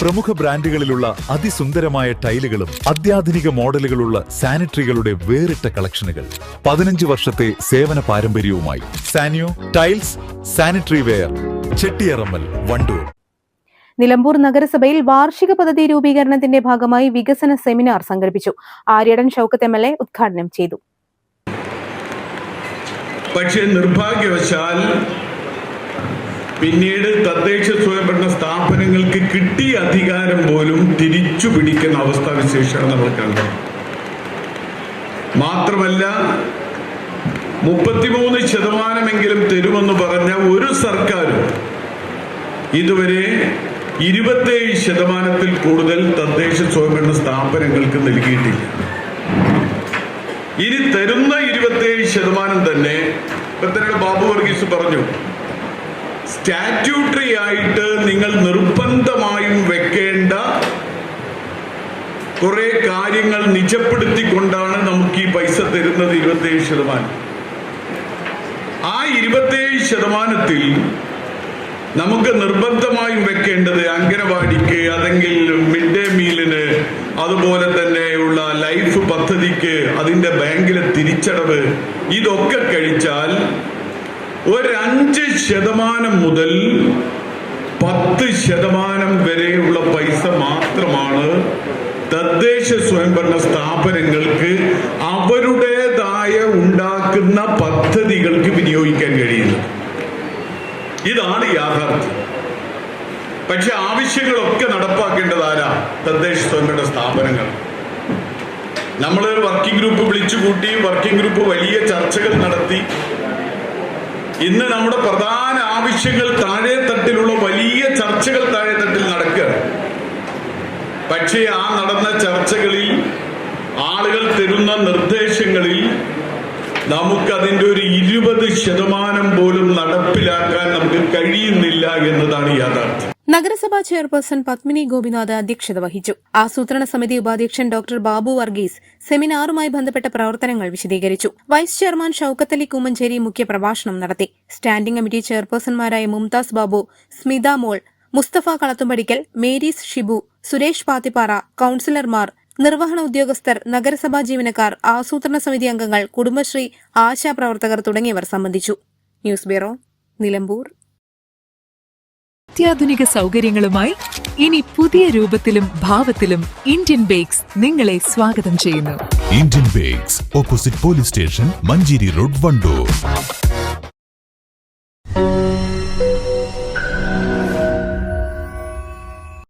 പ്രമുഖ ബ്രാൻഡുകളിലുള്ള അതിസുന്ദരമായ ടൈലുകളും അത്യാധുനിക മോഡലുകളുള്ള സാനിറ്ററികളുടെ വേറിട്ട കളക്ഷനുകൾ. 15 വർഷത്തെ സേവന പാരമ്പര്യവുമായി Sanio tiles sanitary ware, Chettiyarammal, Wandoor. Nilambur നഗരസഭയിൽ വാർഷിക പദ്ധതി രൂപീകരണത്തിന്റെ ഭാഗമായി വികസന സെമിനാർ സംഘടിപ്പിച്ചു. ആര്യടൻ ഷൗക്കത്ത് MLA ഉദ്ഘാടനം ചെയ്തു. പക്ഷേ നിർഭാഗ്യവശാൽ പിന്നീട് തദ്ദേശ സ്വയംഭരണ സ്ഥാപനങ്ങൾക്ക് കിട്ടിയ അധികാരം പോലും തിരിച്ചു പിടിക്കുന്ന അവസ്ഥാവിശേഷമാണ് നമ്മൾ കണ്ടത്. മാത്രമല്ല 33% തരുമെന്ന് പറഞ്ഞ ഒരു സർക്കാരും ഇതുവരെ 27% കൂടുതൽ തദ്ദേശ സ്വയംഭരണ സ്ഥാപനങ്ങൾക്ക് നൽകിയിട്ടില്ല. ഇനി തരുന്ന 27% തന്നെ ബാബു വർഗീസ് പറഞ്ഞു, സ്റ്റാറ്റ്യൂട്ടറി ആയിട്ട് നിങ്ങൾ നിർബന്ധമായും വെക്കേണ്ട കുറെ കാര്യങ്ങൾ നിജപ്പെടുത്തിക്കൊണ്ടാണ് നമുക്ക് ഈ പൈസ തരുന്നത്. 27%. ആ 27%-ൽ നമുക്ക് നിർബന്ധമായും വെക്കേണ്ടത് അംഗനവാടിക്ക്, അല്ലെങ്കിൽ മിഡ് ഡേ മീലിന്, അതുപോലെ തന്നെയുള്ള ലൈഫ് പദ്ധതിക്ക് അതിന്റെ ബാങ്കിലെ തിരിച്ചടവ്, ഇതൊക്കെ കഴിച്ചാൽ ഒരു 5% മുതൽ 10% വരെയുള്ള പൈസ മാത്രമാണ് തദ്ദേശ സ്വയംഭരണ സ്ഥാപനങ്ങൾക്ക് അവരുടേതായ ഉണ്ടാക്കുന്ന പദ്ധതികൾക്ക് വിനിയോഗിക്കാൻ കഴിയുന്നത്. ഇതാണ് യാഥാർത്ഥ്യം. പക്ഷെ ആവശ്യങ്ങളൊക്കെ നടപ്പാക്കേണ്ടത് ആരാ? തദ്ദേശ സ്വയംഭരണ സ്ഥാപനങ്ങൾ. നമ്മൾ വർക്കിംഗ് ഗ്രൂപ്പ് വിളിച്ചുകൂട്ടി, വർക്കിംഗ് ഗ്രൂപ്പ് വലിയ ചർച്ചകൾ നടത്തി. ഇന്ന് നമ്മുടെ പ്രധാന ആവശ്യങ്ങൾ താഴെത്തട്ടിലുള്ള വലിയ ചർച്ചകൾ താഴെത്തട്ടിൽ നടക്കുകയാണ്. പക്ഷേ ആ നടന്ന ചർച്ചകളിൽ ആളുകൾ തരുന്ന നിർദ്ദേശങ്ങളിൽ നമുക്കതിൻ്റെ ഒരു 20% പോലും നടപ്പിലാക്കാൻ നമുക്ക് കഴിയുന്നില്ല എന്നതാണ് യാഥാർത്ഥ്യം. നഗരസഭാ ചെയർപേഴ്സൺ പത്മിനി ഗോപിനാഥ് അധ്യക്ഷത വഹിച്ചു. ആസൂത്രണ സമിതി ഉപാധ്യക്ഷൻ ഡോക്ടർ ബാബു വർഗീസ് സെമിനാറുമായി ബന്ധപ്പെട്ട പ്രവർത്തനങ്ങൾ വിശദീകരിച്ചു. വൈസ് ചെയർമാൻ ഷൌക്കത്ത് അലി കൂമഞ്ചേരി മുഖ്യപ്രഭാഷണം നടത്തി. സ്റ്റാൻഡിംഗ് കമ്മിറ്റി ചെയർപേഴ്സൺമാരായ മുംതാസ് ബാബു, സ്മിത മോൾ, മുസ്തഫ കളത്തുംപടിക്കൽ, മേരീസ് ഷിബു, സുരേഷ് പാത്തിപ്പാറ, കൌൺസിലർമാർ, നിർവഹണ ഉദ്യോഗസ്ഥർ, നഗരസഭാ ജീവനക്കാർ, ആസൂത്രണ സമിതി അംഗങ്ങൾ, കുടുംബശ്രീ, ആശാപ്രവർത്തകർ തുടങ്ങിയവർ സംബന്ധിച്ചു. News bureau, Nilambur. അത്യാധുനിക സൗകര്യങ്ങളുമായി ഇനി പുതിയ രൂപത്തിലും ഭാവത്തിലും ഇന്ത്യൻ ബേക്സ് നിങ്ങളെ സ്വാഗതം ചെയ്യുന്നു. Indian bakes, opposite police station, Manjeri road, Wandoor.